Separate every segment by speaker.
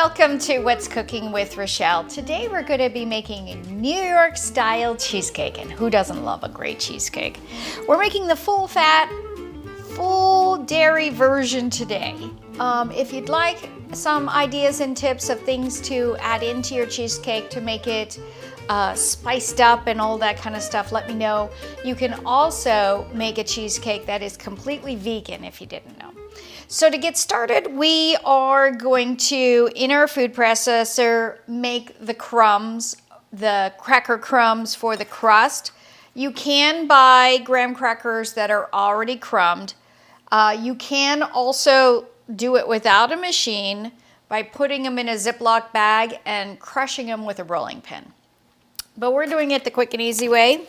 Speaker 1: Welcome to What's Cooking with Rochelle. Today we're going to be making a New York style cheesecake, and who doesn't love a great cheesecake? We're making the full fat, full dairy version today. If you'd like some ideas and tips of things to add into your cheesecake to make it spiced up and all that kind of stuff, let me know. You can also make a cheesecake that is completely vegan if you didn't know. So to get started, we are going to, in our food processor, make the crumbs, the cracker crumbs for the crust. You can buy graham crackers that are already crumbed. You can also do it without a machine by putting them in a Ziploc bag and crushing them with a rolling pin. But we're doing it the quick and easy way.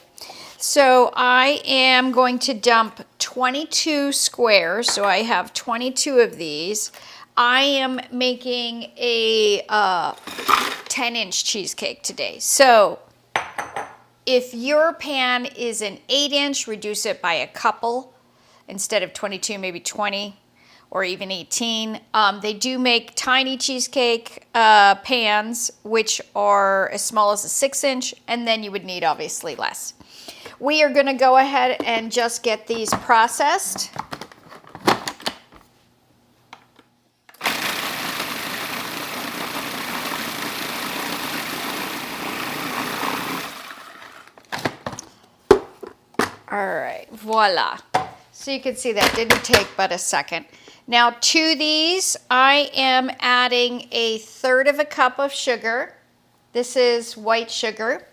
Speaker 1: So I am going to dump 22 squares, so I have 22 of these. I am making a 10-inch cheesecake today. So if your pan is an 8-inch, reduce it by a couple. Instead of 22, maybe 20 or even 18. They do make tiny cheesecake pans, which are as small as a 6-inch, and then you would need obviously less. We are going to go ahead and just get these processed. All right, voila. So you can see that didn't take but a second. Now to these, I am adding 1/3 cup of sugar. This is white sugar.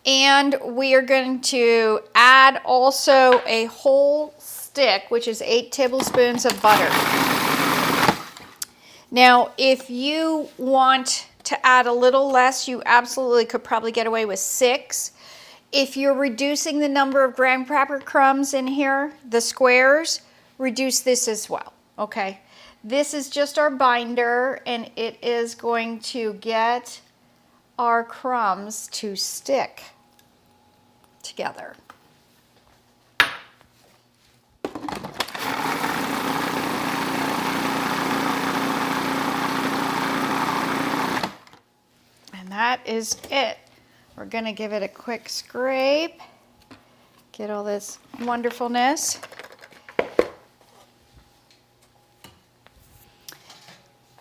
Speaker 1: And we are going to add also a whole stick, which is 8 tablespoons of butter. Now, if you want to add a little less, you absolutely could probably get away with 6. If you're reducing the number of graham cracker crumbs in here, the squares, reduce this as well, okay? This is just our binder, and it is going to get our crumbs to stick together. And that is it. We're going to give it a quick scrape, get all this wonderfulness.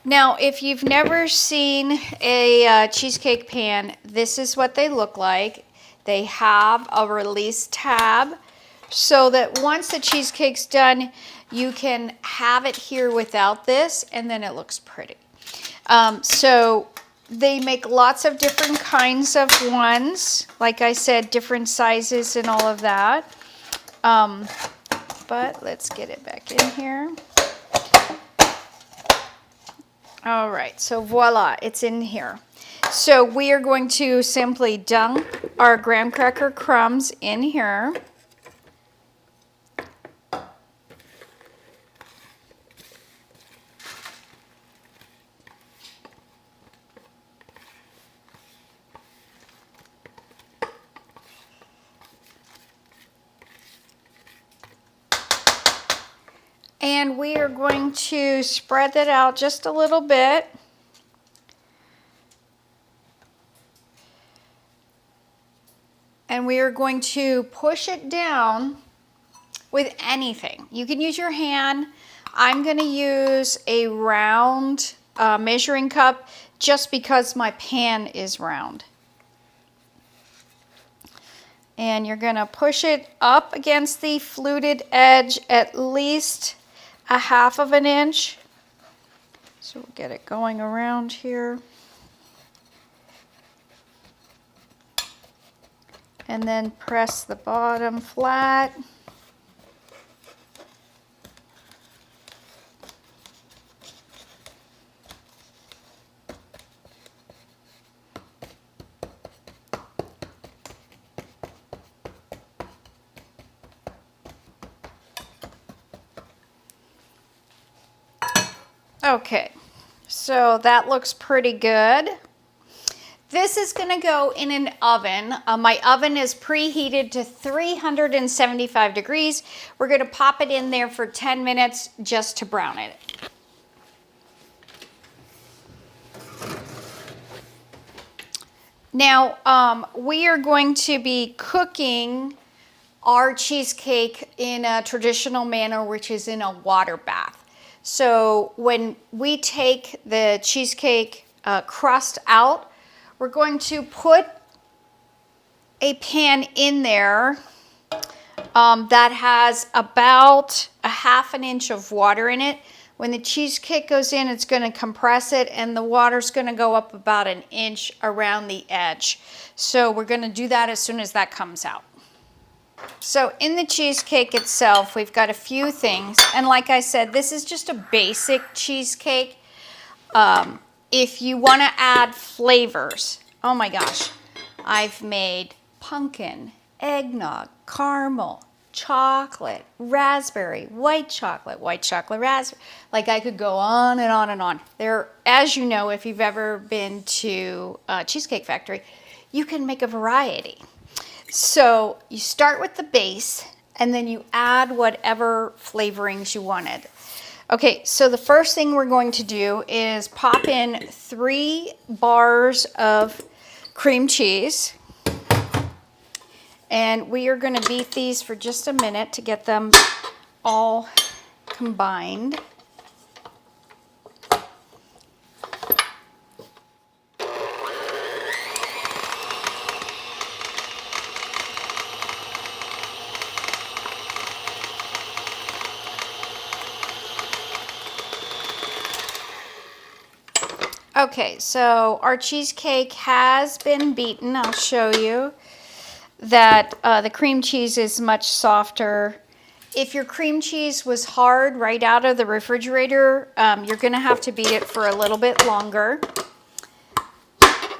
Speaker 1: Now, if you've never seen a cheesecake pan, this is what they look like. They have a release tab so that once the cheesecake's done, you can have it here without this, and then it looks pretty. So they make lots of different kinds of ones. Like I said, different sizes and all of that. But let's get it back in here. All right, so voila, it's in here. So we are going to simply dunk our graham cracker crumbs in here. And we are going to spread that out just a little bit. And we are going to push it down with anything. You can use your hand. I'm going to use a round measuring cup just because my pan is round. And you're going to push it up against the fluted edge at least 1/2 inch. So we'll get it going around here. And then press the bottom flat. Okay, so that looks pretty good. This is going to go in an oven. My oven is preheated to 375 degrees. We're going to pop it in there for 10 minutes just to brown it. Now, we are going to be cooking our cheesecake in a traditional manner, which is in a water bath. So when we take the cheesecake crust out, we're going to put a pan in there that has about a half an inch of water in it. When the cheesecake goes in, it's going to compress it, and the water's going to go up about an inch around the edge. So we're going to do that as soon as that comes out. So in the cheesecake itself, we've got a few things. And like I said, this is just a basic cheesecake. If you want to add flavors, oh my gosh, I've made pumpkin, eggnog, caramel, chocolate, raspberry, white chocolate, raspberry. Like I could go on and on and on. There, as you know, if you've ever been to a Cheesecake Factory, you can make a variety. So you start with the base and then you add whatever flavorings you wanted. Okay, so the first thing we're going to do is pop in 3 bars of cream cheese. And we are going to beat these for just a minute to get them all combined. Okay, so our cheesecake has been beaten. I'll show you that the cream cheese is much softer. If your cream cheese was hard right out of the refrigerator, you're going to have to beat it for a little bit longer.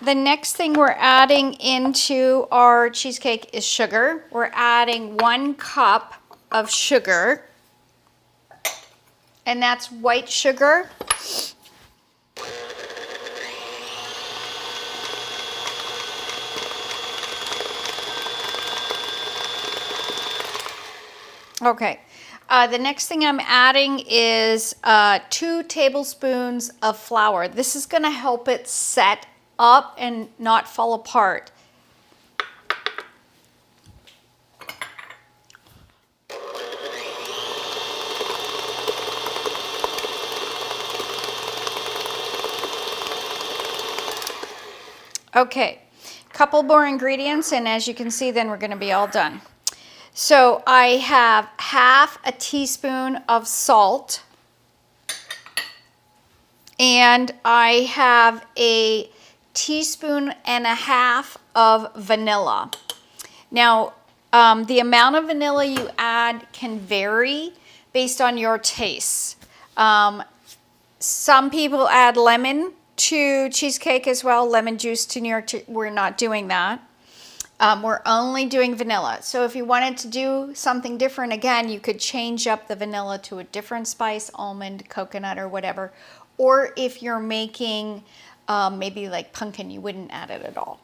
Speaker 1: The next thing we're adding into our cheesecake is sugar. We're adding 1 cup of sugar, and that's white sugar. Okay, the next thing I'm adding is 2 tablespoons of flour. This is going to help it set up and not fall apart. Okay, couple more ingredients, and as you can see, then we're going to be all done. So I have half a teaspoon of salt, and I have a teaspoon and a half of vanilla. Now, the amount of vanilla you add can vary based on your tastes. Some people add lemon to cheesecake as well, lemon juice to New York. We're not doing that. We're only doing vanilla. So if you wanted to do something different, again, you could change up the vanilla to a different spice, almond, coconut, or whatever. Or if you're making maybe like pumpkin, you wouldn't add it at all.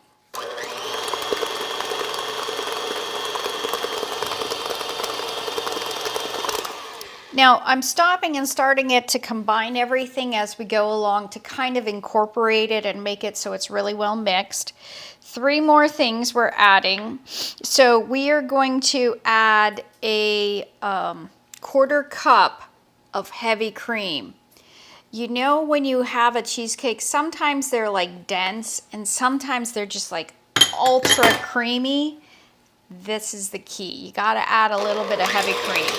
Speaker 1: Now I'm stopping and starting it to combine everything as we go along to kind of incorporate it and make it so it's really well mixed. 3 more things we're adding. So we are going to add a 1/4 cup of heavy cream. You know, when you have a cheesecake, sometimes they're like dense and sometimes they're just like ultra creamy. This is the key. You got to add a little bit of heavy cream.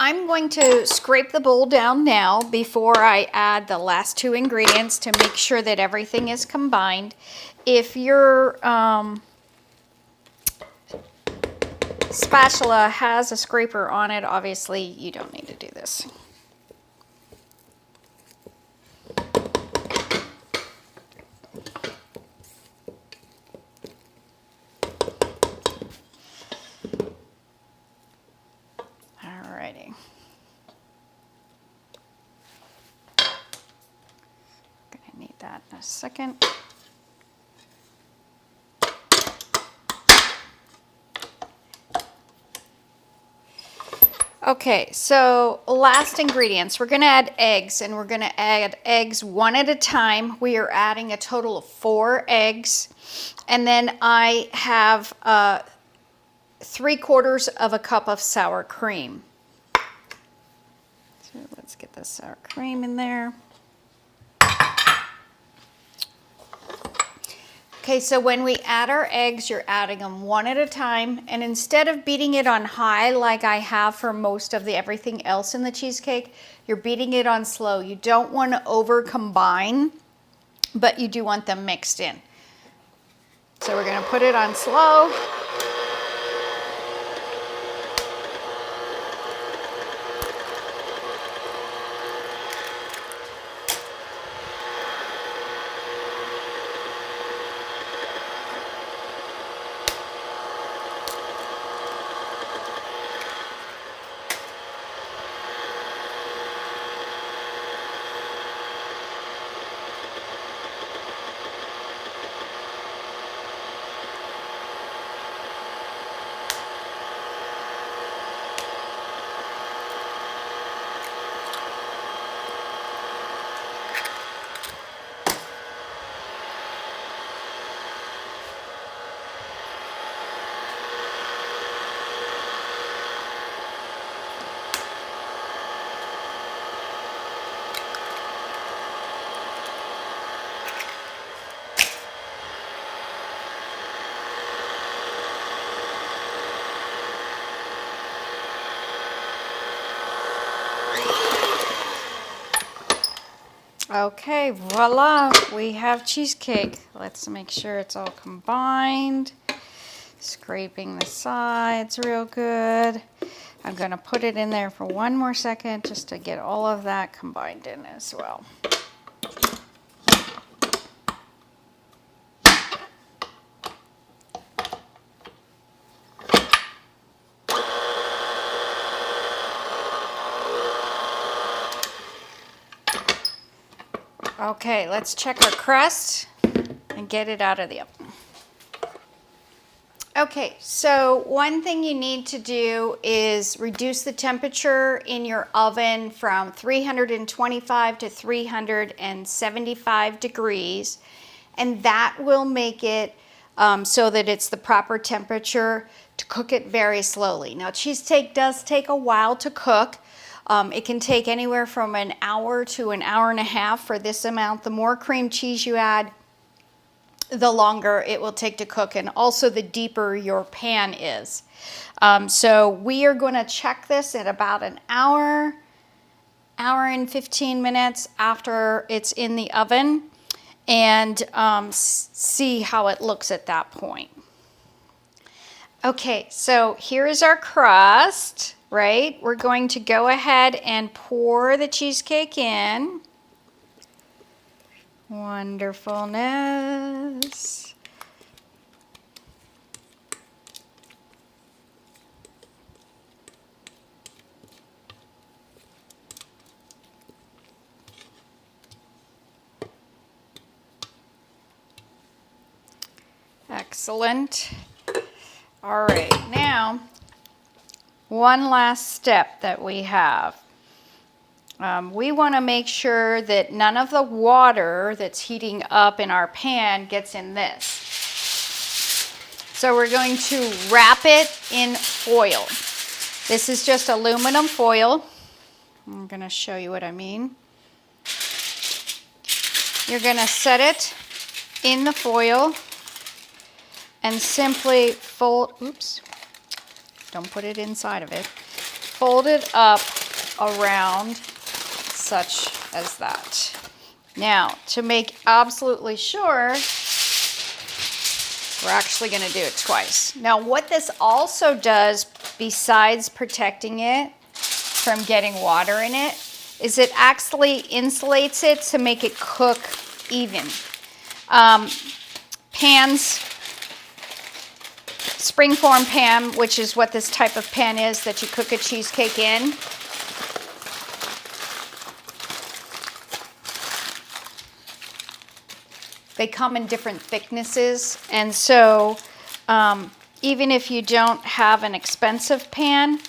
Speaker 1: I'm going to scrape the bowl down now before I add the last 2 ingredients to make sure that everything is combined. If your spatula has a scraper on it, obviously you don't need to do this. Alrighty. Gonna need that in a second. Okay, so last ingredients, we're gonna add eggs, and we're gonna add eggs one at a time. We are adding a total of 4 eggs. And then I have 3/4 of a cup of sour cream. So let's get the sour cream in there. Okay, so when we add our eggs, you're adding them one at a time, and instead of beating it on high like I have for most of the everything else in the cheesecake, you're beating it on slow. You don't want to over combine, but you do want them mixed in. So we're going to put it on slow. Okay, voila, we have cheesecake. Let's make sure it's all combined. Scraping the sides real good. I'm gonna put it in there for one more second just to get all of that combined in as well. Okay, let's check our crust and get it out of the oven. Okay, so one thing you need to do is reduce the temperature in your oven from 325 to 375 degrees, and that will make it so that it's the proper temperature to cook it very slowly. Now, cheesecake does take a while to cook. It can take anywhere from an hour to an hour and a half for this amount. The more cream cheese you add, the longer it will take to cook, and also the deeper your pan is. So we are going to check this at about an hour and 15 minutes after it's in the oven, and see how it looks at that point. Okay, so here is our crust, right? We're going to go ahead and pour the cheesecake in. Wonderfulness. Excellent. All right, now one last step that we have. We want to make sure that none of the water that's heating up in our pan gets in this. So we're going to wrap it in foil. This is just aluminum foil. I'm going to show you what I mean. You're going to set it in the foil and simply fold, oops, don't put it inside of it. Fold it up around such as that. Now, to make absolutely sure, we're actually going to do it twice. Now, what this also does, besides protecting it from getting water in it, is it actually insulates it to make it cook even. Pans, springform pan, which is what this type of pan is that you cook a cheesecake in, they come in different thicknesses, and so even if you don't have an expensive pan,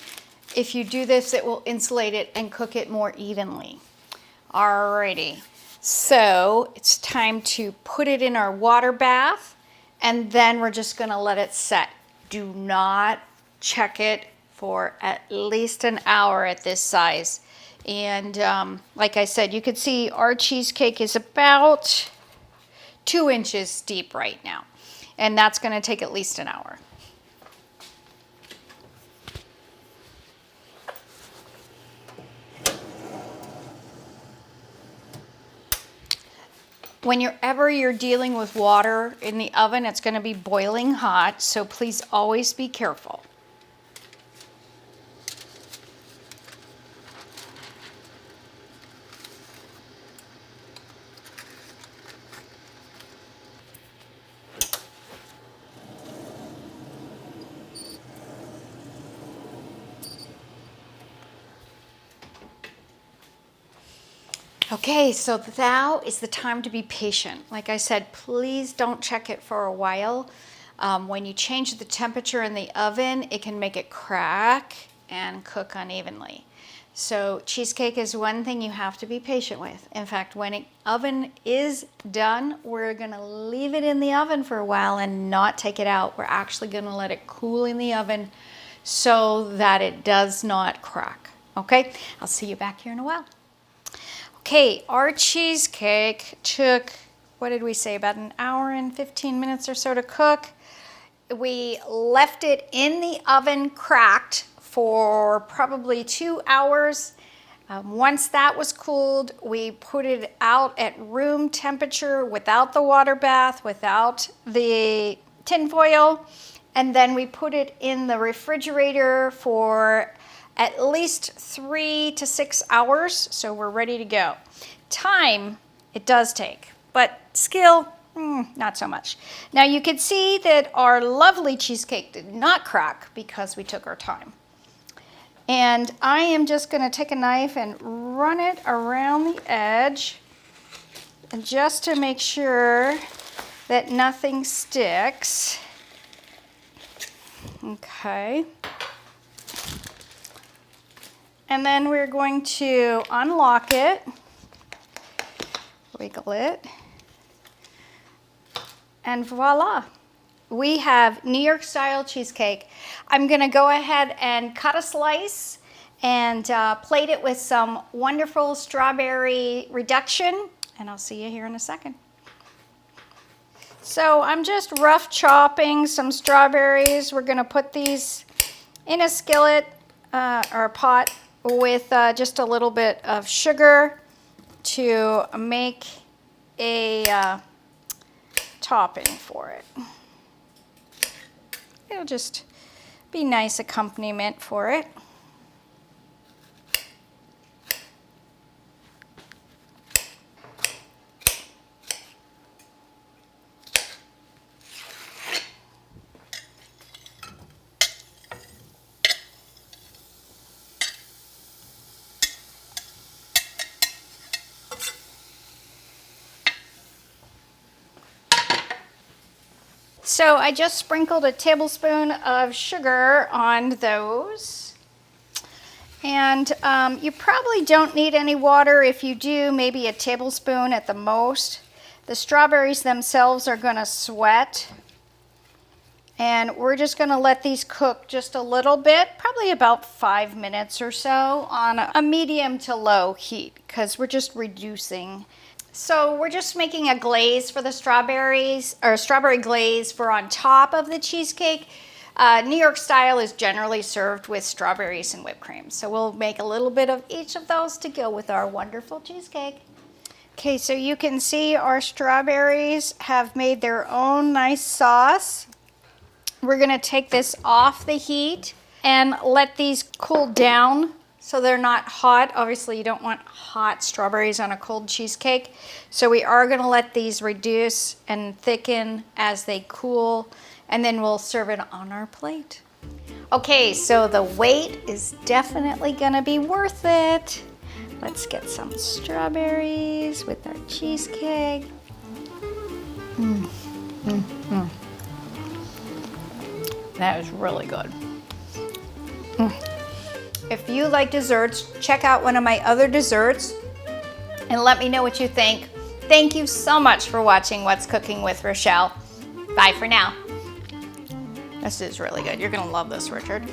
Speaker 1: if you do this, it will insulate it and cook it more evenly. Alrighty, so it's time to put it in our water bath, and then we're just gonna let it set. Do not check it for at least an hour at this size. And like I said, you can see our cheesecake is about 2 inches deep right now. And that's gonna take at least an hour. Whenever you're dealing with water in the oven, it's gonna be boiling hot, so please always be careful. Okay, so now is the time to be patient. Like I said, please don't check it for a while. When you change the temperature in the oven, it can make it crack and cook unevenly. So cheesecake is one thing you have to be patient with. In fact, when the oven is done, we're gonna leave it in the oven for a while and not take it out. We're actually gonna let it cool in the oven so that it does not crack. Okay, I'll see you back here in a while. Okay, our cheesecake took, what did we say, about an hour and 15 minutes or so to cook. We left it in the oven cracked for probably 2 hours. Once that was cooled, we put it out at room temperature without the water bath, without the tin foil, and then we put it in the refrigerator for at least 3 to 6 hours, so we're ready to go. Time, it does take, but skill, not so much. Now you can see that our lovely cheesecake did not crack because we took our time. And I am just gonna take a knife and run it around the edge, and just to make sure that nothing sticks. Okay. And then we're going to unlock it, wiggle it, and voila. We have New York style cheesecake. I'm gonna go ahead and cut a slice and plate it with some wonderful strawberry reduction, and I'll see you here in a second. So I'm just rough chopping some strawberries. We're gonna put these in a skillet or a pot with just a little bit of sugar to make a topping for it. It'll just be nice accompaniment for it. So I just sprinkled a tablespoon of sugar on those. And you probably don't need any water. If you do, maybe a tablespoon at the most. The strawberries themselves are gonna sweat. And we're just gonna let these cook just a little bit, probably about 5 minutes or so on a medium to low heat, because we're just reducing. So we're just making a glaze for the strawberries, or strawberry glaze for on top of the cheesecake. New York style is generally served with strawberries and whipped cream. So we'll make a little bit of each of those to go with our wonderful cheesecake. Okay, so you can see our strawberries have made their own nice sauce. We're gonna take this off the heat and let these cool down so they're not hot. Obviously you don't want hot strawberries on a cold cheesecake. So we are gonna let these reduce and thicken as they cool, and then we'll serve it on our plate. Okay, so the wait is definitely gonna be worth it. Let's get some strawberries with our cheesecake. That is really good. If you like desserts, check out one of my other desserts and let me know what you think. Thank you so much for watching What's Cooking with Rochelle. Bye for now. This is really good. You're gonna love this, Richard.